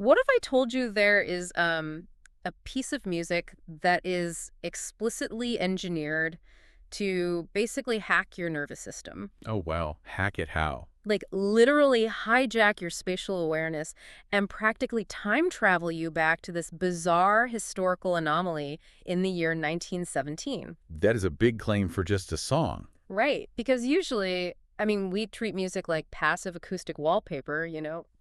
What if I told you there is a piece of music that is explicitly engineered to basically hack your nervous system? Oh, wow. Hack it how? Like literally hijack your spatial awareness and practically time travel you back to this bizarre historical anomaly in the year 1917. That is a big claim for just a song. Right, because usually, I mean, we treat music like passive acoustic wallpaper.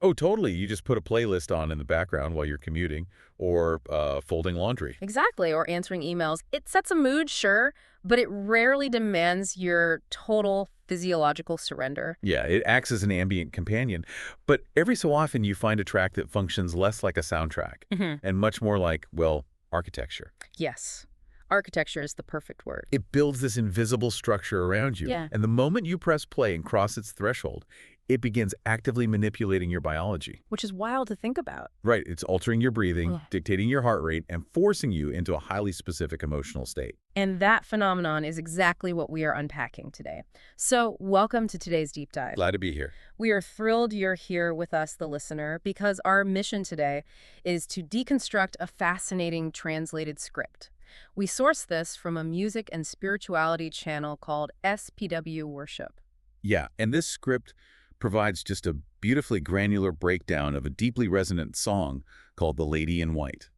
Oh, totally. You just put a playlist on in the background while you're commuting or folding laundry. Exactly, or answering emails. It sets a mood, sure, but it rarely demands your total physiological surrender. Yeah, it acts as an ambient companion. But every so often you find a track that functions less like a soundtrack and much more like, well, architecture. Yes, architecture is the perfect word. It builds this invisible structure around you. Yeah. And the moment you press play and cross its threshold, it begins actively manipulating your biology. Which is wild to think about. Right, it's altering your breathing, Ugh. dictating your heart rate, and forcing you into a highly specific emotional state. And that phenomenon is exactly what we are unpacking today. So, welcome to today's deep dive. Glad to be here. We are thrilled you're here with us, the listener, because our mission today is to deconstruct a fascinating translated script. We source this from a music and spirituality channel called SPW Worship. Yeah, and this script provides just a beautifully granular breakdown of a deeply resonant song called The Lady in White.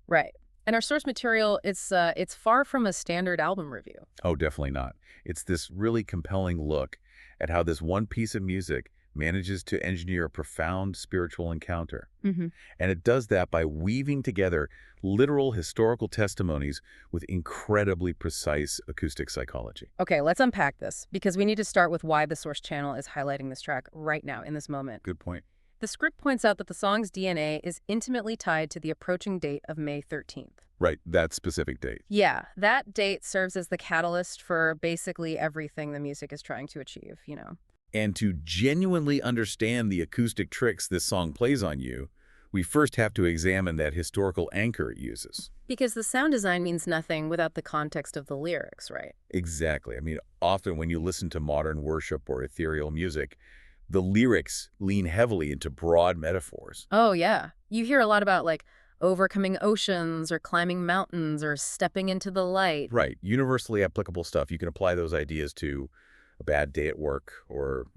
Right. And our source material, it's far from a standard album review. Oh, definitely not. It's this really compelling look at how this one piece of music manages to engineer a profound spiritual encounter. Mm-hmm. And it does that by weaving together literal historical testimonies with incredibly precise acoustic psychology. Okay, let's unpack this, because we need to start with why the source channel is highlighting this track right now, in this moment. Good point. The script points out that the song's DNA is intimately tied to the approaching date of May 13th. Right, that specific date. Yeah, that date serves as the catalyst for basically everything the music is trying to achieve. And to genuinely understand the acoustic tricks this song plays on you, we first have to examine that historical anchor it uses. Because the sound design means nothing without the context of the lyrics, right? Exactly. I mean, often when you listen to modern worship or ethereal music, the lyrics lean heavily into broad metaphors. Oh, yeah. You hear a lot about, like, overcoming oceans or climbing mountains or stepping into the light. Right. Universally applicable stuff. You can apply those ideas to a bad day at work or,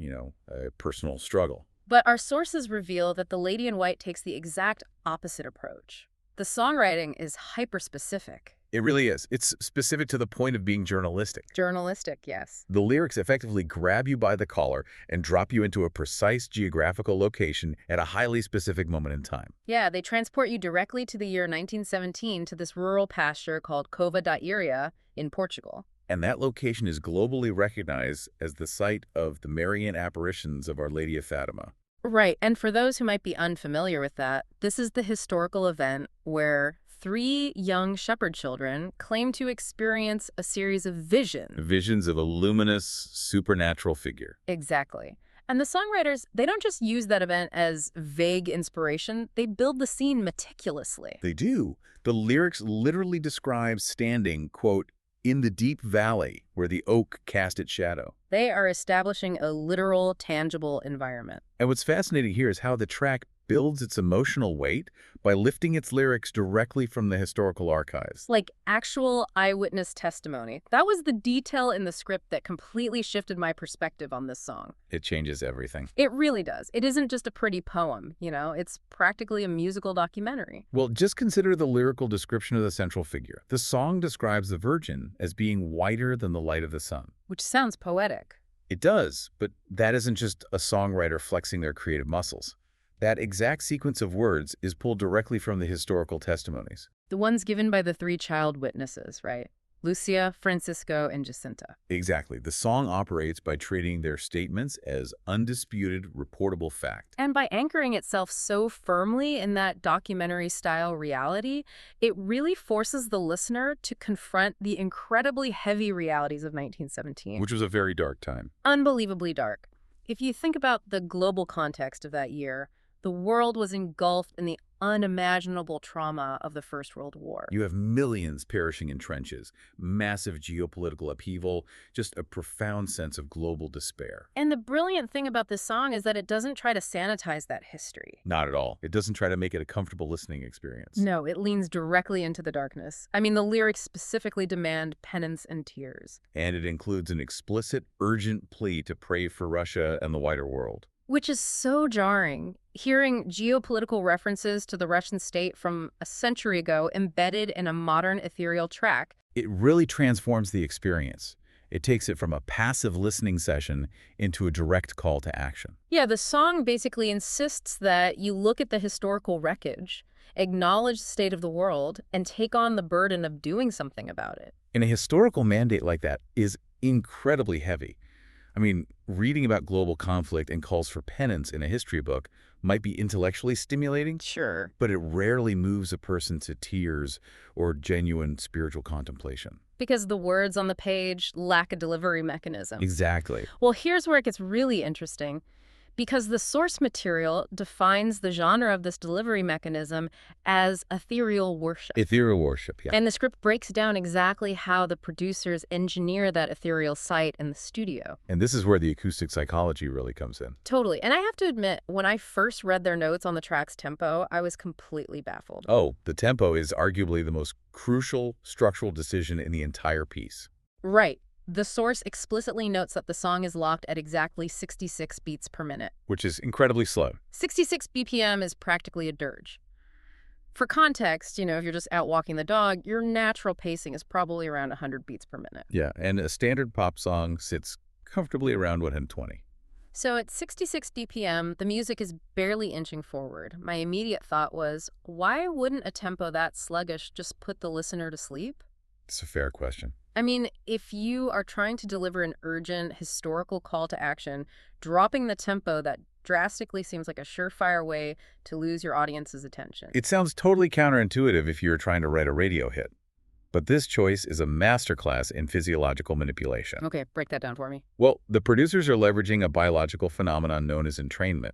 a personal struggle. But our sources reveal that The Lady in White takes the exact opposite approach. The songwriting is hyper-specific. It really is. It's specific to the point of being journalistic. Journalistic, yes. The lyrics effectively grab you by the collar and drop you into a precise geographical location at a highly specific moment in time. Yeah, they transport you directly to the year 1917 to this rural pasture called Cova da Iria in Portugal. And that location is globally recognized as the site of the Marian apparitions of Our Lady of Fatima. Right, and for those who might be unfamiliar with that, this is the historical event where 3 young shepherd children claim to experience a series of visions. Visions of a luminous, supernatural figure. Exactly. And the songwriters, they don't just use that event as vague inspiration, they build the scene meticulously. They do. The lyrics literally describe standing, quote, in the deep valley where the oak cast its shadow. They are establishing a literal, tangible environment. And what's fascinating here is how the track builds its emotional weight by lifting its lyrics directly from the historical archives. Like actual eyewitness testimony. That was the detail in the script that completely shifted my perspective on this song. It changes everything. It really does. It isn't just a pretty poem, it's practically a musical documentary. Well, just consider the lyrical description of the central figure. The song describes the Virgin as being whiter than the light of the sun. Which sounds poetic. It does, but that isn't just a songwriter flexing their creative muscles. That exact sequence of words is pulled directly from the historical testimonies. The ones given by the 3 child witnesses, right? Lucia, Francisco, and Jacinta. Exactly. The song operates by treating their statements as undisputed, reportable fact. And by anchoring itself so firmly in that documentary-style reality, it really forces the listener to confront the incredibly heavy realities of 1917. Which was a very dark time. Unbelievably dark. If you think about the global context of that year, The world was engulfed in the unimaginable trauma of the First World War. You have millions perishing in trenches, massive geopolitical upheaval, just a profound sense of global despair. And the brilliant thing about this song is that it doesn't try to sanitize that history. Not at all. It doesn't try to make it a comfortable listening experience. No, it leans directly into the darkness. I mean, the lyrics specifically demand penance and tears. And it includes an explicit, urgent plea to pray for Russia and the wider world. Which is so jarring. Hearing geopolitical references to the Russian state from a century ago embedded in a modern ethereal track. It really transforms the experience. It takes it from a passive listening session into a direct call to action. Yeah, the song basically insists that you look at the historical wreckage, acknowledge the state of the world, and take on the burden of doing something about it. And a historical mandate like that is incredibly heavy. I mean, reading about global conflict and calls for penance in a history book might be intellectually stimulating, Sure. but it rarely moves a person to tears or genuine spiritual contemplation. Because the words on the page lack a delivery mechanism. Exactly. Well, here's where it gets really interesting. Because the source material defines the genre of this delivery mechanism as ethereal worship. Ethereal worship, yeah. And the script breaks down exactly how the producers engineer that ethereal site in the studio. And this is where the acoustic psychology really comes in. Totally. And I have to admit, when I first read their notes on the track's tempo, I was completely baffled. Oh, the tempo is arguably the most crucial structural decision in the entire piece. Right. The source explicitly notes that the song is locked at exactly 66 beats per minute. Which is incredibly slow. 66 BPM is practically a dirge. For context, if you're just out walking the dog, your natural pacing is probably around 100 beats per minute. Yeah, and a standard pop song sits comfortably around 120. So at 66 BPM, the music is barely inching forward. My immediate thought was, why wouldn't a tempo that sluggish just put the listener to sleep? It's a fair question. I mean, if you are trying to deliver an urgent, historical call to action, dropping the tempo that drastically seems like a surefire way to lose your audience's attention. It sounds totally counterintuitive if you're trying to write a radio hit. But this choice is a masterclass in physiological manipulation. Okay, break that down for me. Well, the producers are leveraging a biological phenomenon known as entrainment.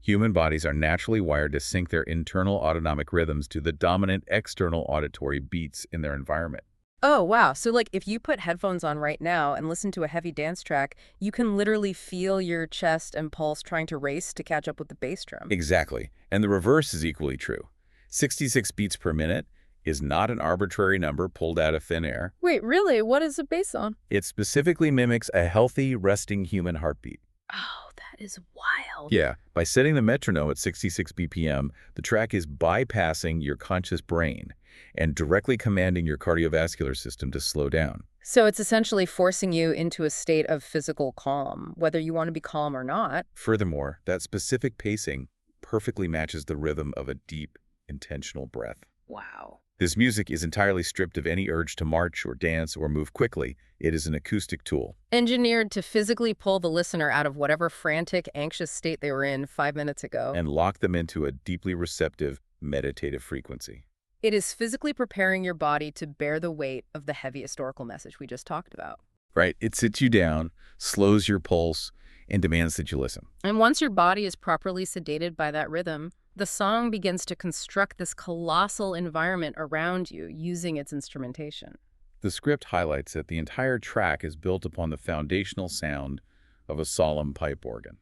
Human bodies are naturally wired to sync their internal autonomic rhythms to the dominant external auditory beats in their environment. Oh, wow. So if you put headphones on right now and listen to a heavy dance track, you can literally feel your chest and pulse trying to race to catch up with the bass drum. Exactly. And the reverse is equally true. 66 beats per minute is not an arbitrary number pulled out of thin air. Wait, really? What is it based on? It specifically mimics a healthy, resting human heartbeat. Oh, that is wild. Yeah, by setting the metronome at 66 BPM, the track is bypassing your conscious brain and directly commanding your cardiovascular system to slow down. So it's essentially forcing you into a state of physical calm, whether you want to be calm or not. Furthermore, that specific pacing perfectly matches the rhythm of a deep, intentional breath. Wow. This music is entirely stripped of any urge to march or dance or move quickly. It is an acoustic tool. Engineered to physically pull the listener out of whatever frantic, anxious state they were in 5 minutes ago. And lock them into a deeply receptive, meditative frequency. It is physically preparing your body to bear the weight of the heavy historical message we just talked about. Right. It sits you down, slows your pulse, and demands that you listen. And once your body is properly sedated by that rhythm, the song begins to construct this colossal environment around you using its instrumentation. The script highlights that the entire track is built upon the foundational sound of a solemn pipe organ.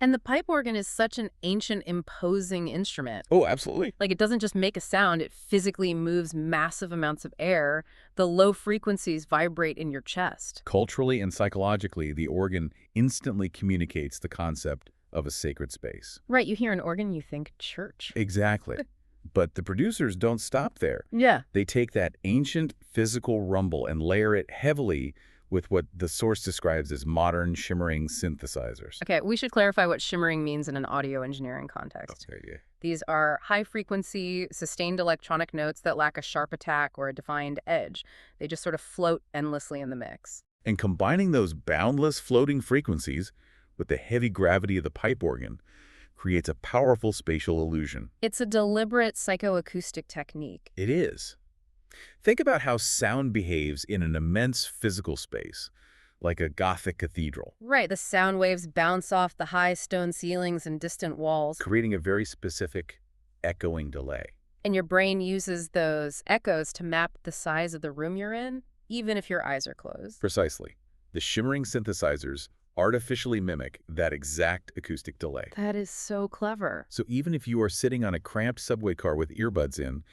And the pipe organ is such an ancient, imposing instrument. Oh, absolutely. It doesn't just make a sound, it physically moves massive amounts of air. The low frequencies vibrate in your chest. Culturally and psychologically, the organ instantly communicates the concept of a sacred space. Right, you hear an organ, you think church. Exactly. But the producers don't stop there. Yeah. They take that ancient physical rumble and layer it heavily with what the source describes as modern shimmering synthesizers. Okay, we should clarify what shimmering means in an audio engineering context. Okay, yeah. These are high-frequency, sustained electronic notes that lack a sharp attack or a defined edge. They just sort of float endlessly in the mix. And combining those boundless floating frequencies with the heavy gravity of the pipe organ creates a powerful spatial illusion. It's a deliberate psychoacoustic technique. It is. Think about how sound behaves in an immense physical space, like a Gothic cathedral, Right, the sound waves bounce off the high stone ceilings and distant walls, creating a very specific echoing delay. and your brain uses those echoes to map the size of the room you're in, even if your eyes are closed. Precisely. The shimmering synthesizers artificially mimic that exact acoustic delay. That is so clever. So even if you are sitting on a cramped subway car with earbuds in,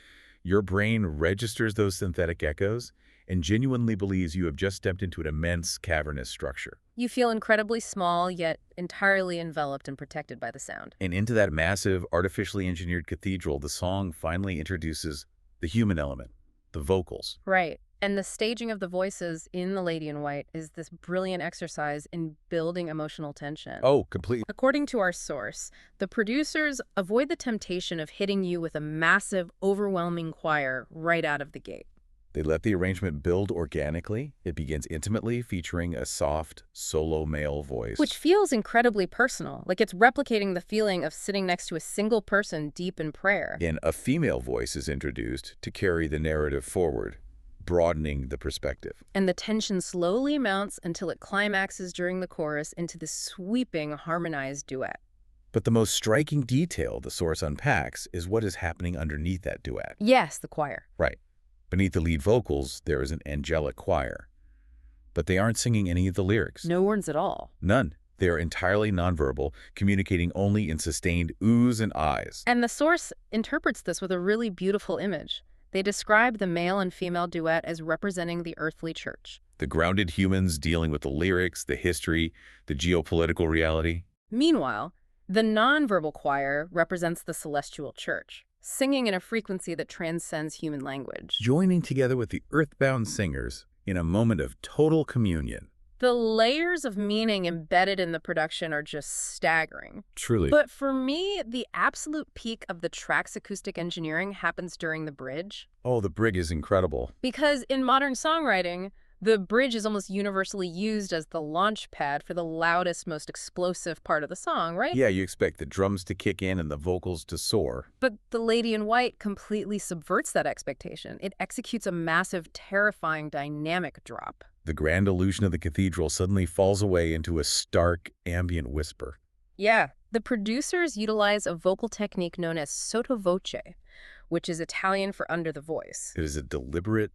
your brain registers those synthetic echoes and genuinely believes you have just stepped into an immense cavernous structure. You feel incredibly small, yet entirely enveloped and protected by the sound. And into that massive, artificially engineered cathedral, the song finally introduces the human element, the vocals. Right. And the staging of the voices in The Lady in White is this brilliant exercise in building emotional tension. Oh, completely. According to our source, the producers avoid the temptation of hitting you with a massive, overwhelming choir right out of the gate. They let the arrangement build organically. It begins intimately, featuring a soft, solo male voice. Which feels incredibly personal, like it's replicating the feeling of sitting next to a single person deep in prayer. And a female voice is introduced to carry the narrative forward, broadening the perspective. And the tension slowly mounts until it climaxes during the chorus into this sweeping, harmonized duet. But the most striking detail the source unpacks is what is happening underneath that duet. Yes, the choir. Right. Beneath the lead vocals, there is an angelic choir. But they aren't singing any of the lyrics. No words at all. None. They are entirely nonverbal, communicating only in sustained oohs and ahs. And the source interprets this with a really beautiful image. They describe the male and female duet as representing the earthly church. The grounded humans dealing with the lyrics, the history, the geopolitical reality. Meanwhile, the nonverbal choir represents the celestial church, singing in a frequency that transcends human language. Joining together with the earthbound singers in a moment of total communion. The layers of meaning embedded in the production are just staggering. Truly. But for me, the absolute peak of the track's acoustic engineering happens during the bridge. Oh, the brig is incredible. Because in modern songwriting, the bridge is almost universally used as the launch pad for the loudest, most explosive part of the song, right? Yeah, you expect the drums to kick in and the vocals to soar. But The Lady in White completely subverts that expectation. It executes a massive, terrifying, dynamic drop. The grand illusion of the cathedral suddenly falls away into a stark, ambient whisper. Yeah, the producers utilize a vocal technique known as sottovoce, which is Italian for under the voice. It is a deliberate,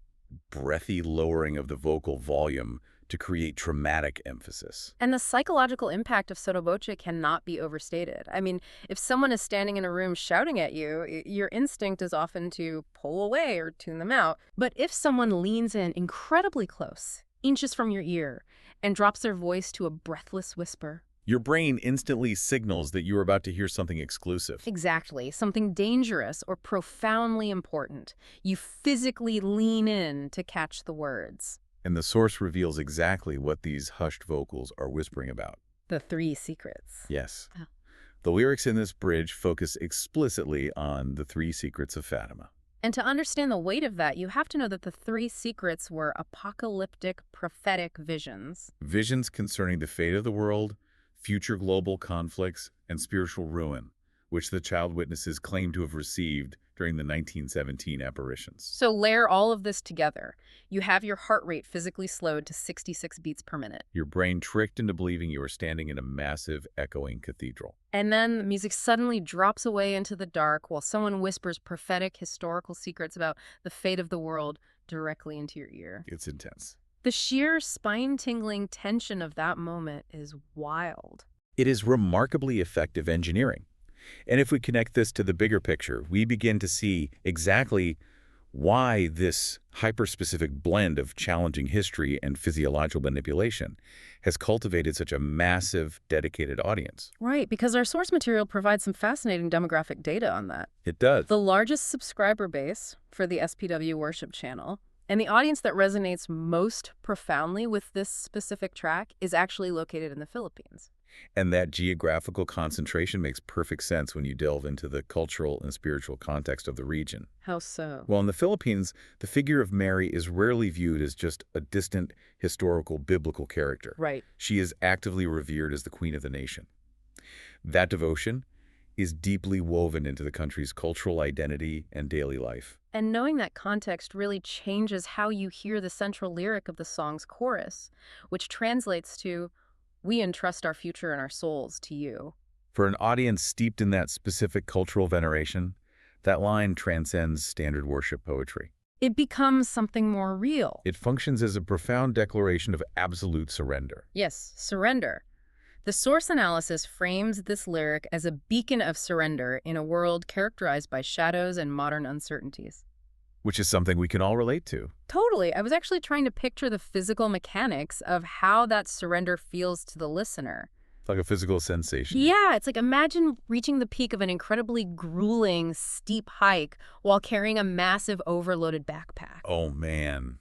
breathy lowering of the vocal volume to create dramatic emphasis. And the psychological impact of sottovoce cannot be overstated. I mean, if someone is standing in a room shouting at you, your instinct is often to pull away or tune them out. But if someone leans in incredibly close, inches from your ear, and drops their voice to a breathless whisper. Your brain instantly signals that you are about to hear something exclusive. Exactly. Something dangerous or profoundly important. You physically lean in to catch the words. And the source reveals exactly what these hushed vocals are whispering about. The 3 secrets. Yes. Oh. The lyrics in this bridge focus explicitly on the 3 secrets of Fatima. And to understand the weight of that, you have to know that the 3 secrets were apocalyptic, prophetic visions. Visions concerning the fate of the world, future global conflicts, and spiritual ruin, which the child witnesses claim to have received during the 1917 apparitions. So layer all of this together. You have your heart rate physically slowed to 66 beats per minute. Your brain tricked into believing you are standing in a massive, echoing cathedral. And then the music suddenly drops away into the dark while someone whispers prophetic, historical secrets about the fate of the world directly into your ear. It's intense. The sheer spine-tingling tension of that moment is wild. It is remarkably effective engineering. And if we connect this to the bigger picture, we begin to see exactly why this hyper-specific blend of challenging history and physiological manipulation has cultivated such a massive, dedicated audience. Right, because our source material provides some fascinating demographic data on that. It does. The largest subscriber base for the SPW Worship channel, and the audience that resonates most profoundly with this specific track is actually located in the Philippines. And that geographical concentration makes perfect sense when you delve into the cultural and spiritual context of the region. How so? Well, in the Philippines, the figure of Mary is rarely viewed as just a distant, historical, biblical character. Right. She is actively revered as the queen of the nation. That devotion is deeply woven into the country's cultural identity and daily life. And knowing that context really changes how you hear the central lyric of the song's chorus, which translates to, "We entrust our future and our souls to you." For an audience steeped in that specific cultural veneration, that line transcends standard worship poetry. It becomes something more real. It functions as a profound declaration of absolute surrender. Yes, surrender. The source analysis frames this lyric as a beacon of surrender in a world characterized by shadows and modern uncertainties. Which is something we can all relate to. Totally. I was actually trying to picture the physical mechanics of how that surrender feels to the listener. It's like a physical sensation. Yeah, it's like imagine reaching the peak of an incredibly grueling, steep hike while carrying a massive overloaded backpack. Oh man,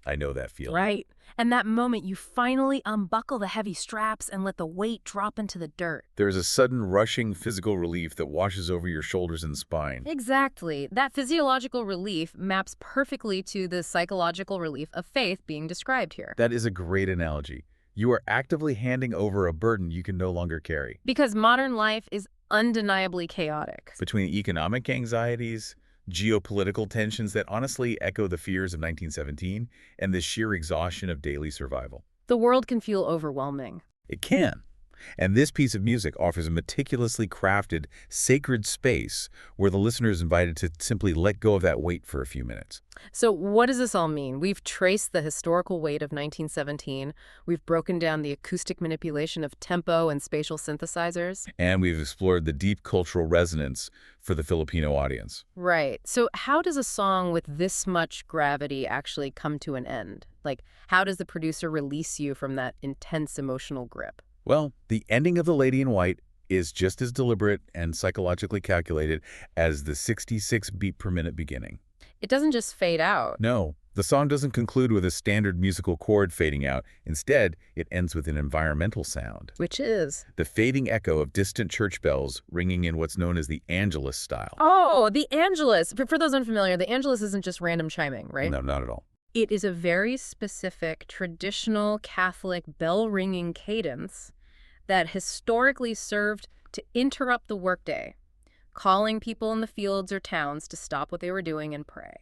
I know that feeling. Right. And that moment you finally unbuckle the heavy straps and let the weight drop into the dirt. There's a sudden rushing physical relief that washes over your shoulders and spine. Exactly. That physiological relief maps perfectly to the psychological relief of faith being described here. That is a great analogy. You are actively handing over a burden you can no longer carry. Because modern life is undeniably chaotic. Between economic anxieties, geopolitical tensions that honestly echo the fears of 1917, and the sheer exhaustion of daily survival. The world can feel overwhelming. It can. And this piece of music offers a meticulously crafted, sacred space where the listener is invited to simply let go of that weight for a few minutes. So what does this all mean? We've traced the historical weight of 1917. We've broken down the acoustic manipulation of tempo and spatial synthesizers. And we've explored the deep cultural resonance for the Filipino audience. Right. So how does a song with this much gravity actually come to an end? Like, how does the producer release you from that intense emotional grip? Well, the ending of The Lady in White is just as deliberate and psychologically calculated as the 66 beat per minute beginning. It doesn't just fade out. No, the song doesn't conclude with a standard musical chord fading out. Instead, it ends with an environmental sound. Which is? The fading echo of distant church bells ringing in what's known as the Angelus style. Oh, the Angelus. For those unfamiliar, the Angelus isn't just random chiming, right? No, not at all. It is a very specific, traditional Catholic bell-ringing cadence that historically served to interrupt the workday, calling people in the fields or towns to stop what they were doing and pray.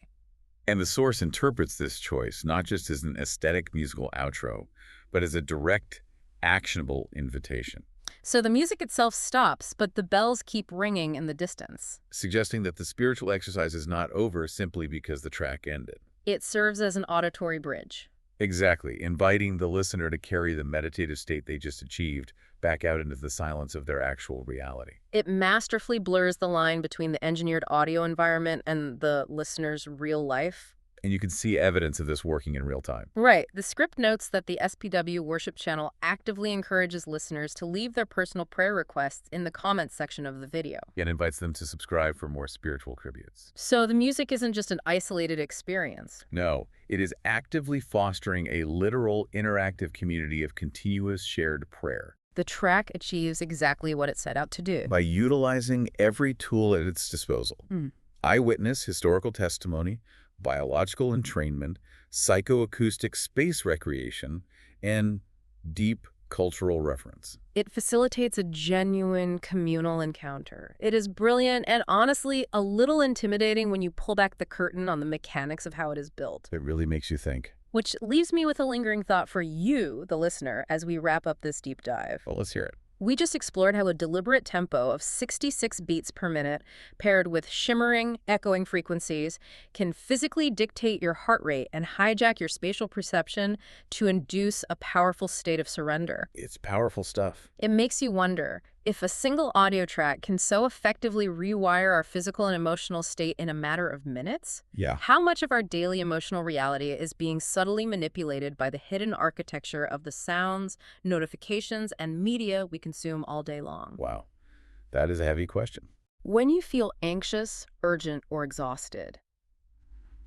And the source interprets this choice not just as an aesthetic musical outro, but as a direct, actionable invitation. So the music itself stops, but the bells keep ringing in the distance. Suggesting that the spiritual exercise is not over simply because the track ended. It serves as an auditory bridge. Exactly, inviting the listener to carry the meditative state they just achieved back out into the silence of their actual reality. It masterfully blurs the line between the engineered audio environment and the listener's real life. And you can see evidence of this working in real time. Right. The script notes that the SPW Worship channel actively encourages listeners to leave their personal prayer requests in the comments section of the video. And invites them to subscribe for more spiritual tributes. So the music isn't just an isolated experience. No, it is actively fostering a literal, interactive community of continuous shared prayer. The track achieves exactly what it set out to do. By utilizing every tool at its disposal. Eyewitness historical testimony, biological entrainment, psychoacoustic space recreation, and deep cultural reference. It facilitates a genuine communal encounter. It is brilliant and honestly a little intimidating when you pull back the curtain on the mechanics of how it is built. It really makes you think. Which leaves me with a lingering thought for you, the listener, as we wrap up this deep dive. Well, let's hear it. We just explored how a deliberate tempo of 66 beats per minute, paired with shimmering, echoing frequencies, can physically dictate your heart rate and hijack your spatial perception to induce a powerful state of surrender. It's powerful stuff. It makes you wonder, if a single audio track can so effectively rewire our physical and emotional state in a matter of minutes, Yeah. how much of our daily emotional reality is being subtly manipulated by the hidden architecture of the sounds, notifications, and media we consume all day long? Wow. That is a heavy question. When you feel anxious, urgent, or exhausted,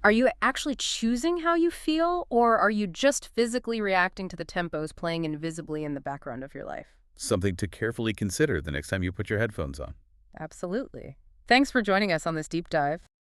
are you actually choosing how you feel, or are you just physically reacting to the tempos playing invisibly in the background of your life? Something to carefully consider the next time you put your headphones on. Absolutely. Thanks for joining us on this deep dive.